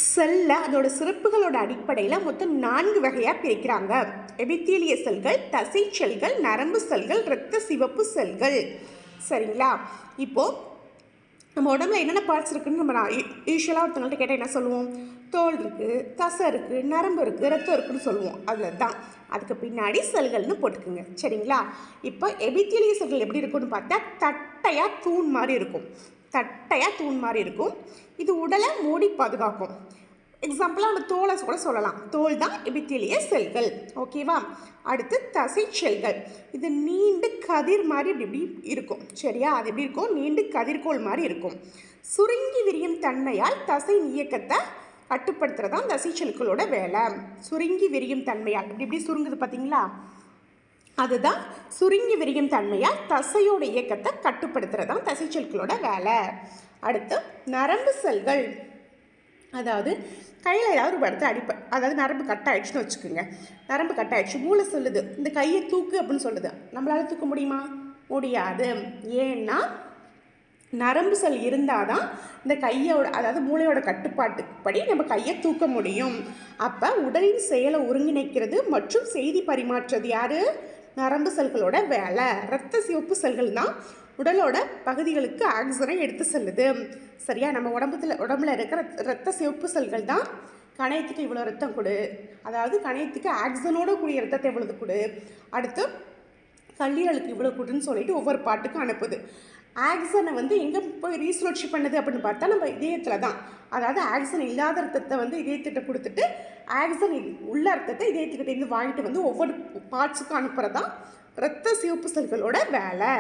செல்ல அதோட சிறப்புகளோட அடிப்படையில் மொத்தம் 4 வகையாக பிரிக்கிறாங்க. எபித்தீலிய செல்கள், தசை செல்கள், நரம்பு செல்கள், இரத்த சிவப்பு செல்கள். சரிங்களா? இப்போது நம்ம உடம்புல என்னென்ன பார்ட்ஸ் இருக்குதுன்னு நம்ம யூஸ்வலாக ஒருத்தவங்கள்ட்ட கேட்டால் என்ன சொல்லுவோம்? தோல் இருக்குது, தசை இருக்குது, நரம்பு இருக்குது, ரத்தம் இருக்குதுன்னு சொல்லுவோம். அதில் தான் அதுக்கு பின்னாடி செல்கள்னு போட்டுக்குங்க. சரிங்களா? இப்போ எபித்தீலிய செல்கள் எப்படி இருக்கும்னு பார்த்தா தட்டையாக தூண் மாதிரி இருக்கும். இது உடலை மூடி பாதுகாக்கும். எக்ஸாம்பிளாக நம்ம தோலை கூட சொல்லலாம். தோல் தான் எபித்தீலிய செல்கள். ஓகேவா? அடுத்து தசை செல்கள். இது நீண்டு கதிர் மாதிரி இப்படி இருக்கும். சரியா? அது எப்படி இருக்கும்? நீண்டு கதிர்கோள் மாதிரி இருக்கும். சுருங்கி விரியும் தன்மையால் தசை இயக்கத்தை கட்டுப்படுத்துறதான் தசை செல்களோட வேலை. சுருங்கி விரியும் தன்மையால் இப்படி சுருங்குது பார்த்தீங்களா? அதுதான் சுருங்கி விரியும் தன்மையால் தசையோட இயக்கத்தை கட்டுப்படுத்துறதான் தசை செல்களோட வேலை. அடுத்து நரம்பு செல்கள். அதாவது கையில் ஏதாவது ஒரு இடத்துல அதாவது நரம்பு கட் ஆகிடுச்சுன்னு வச்சுக்கோங்க. நரம்பு கட் ஆகிடுச்சு, மூளை சொல்லுது இந்த கையை தூக்கு அப்படின்னு சொல்லுது. நம்மளால் தூக்க முடியுமா? முடியாது. ஏன்னா நரம்பு செல் இருந்தால் தான் இந்த கையோட அதாவது மூளையோட கட்டுப்பாட்டுப்படி நம்ம கையை தூக்க முடியும். அப்போ உடலின் செயலை ஒருங்கிணைக்கிறது மற்றும் செய்தி பரிமாற்றுறது யார்? நரம்பு செல்களோட வேலை. இரத்த சிவப்பு செல்கள் தான் உடலோட பகுதிகளுக்கு ஆக்சிஜனை எடுத்து செல்லுது. சரியா? நம்ம உடம்புல இருக்கிற இரத்த சிவப்பு செல்கள் தான் கணையத்துக்கு இவ்வளோ ரத்தம் கொடு, அதாவது கணையத்துக்கு ஆக்சிஜனோட கூடிய ரத்தத்தை இவ்வளவு கொடு, அடுத்து கல்லீரலுக்கு இவ்வளோ கொடுன்னு சொல்லிட்டு ஒவ்வொரு பாட்டுக்கும் அனுப்புது. ஆக்சிஜனை எங்கே போய் ரீசுழற்சி பண்ணுது அப்படின்னு பார்த்தா நம்ம இதயத்தில் தான். அதாவது ஆக்சிஜன் இல்லாத ரத்தத்தை இதயத்திட்ட கொடுத்துட்டு ஆக்சிஜன் உள்ள ரத்தத்தை இதயத்துக்கிட்டேருந்து வாங்கிட்டு ஒவ்வொரு பார்ட்ஸுக்கும் அனுப்புகிறதான் இரத்த சிவப்பு செல்களோட வேலை.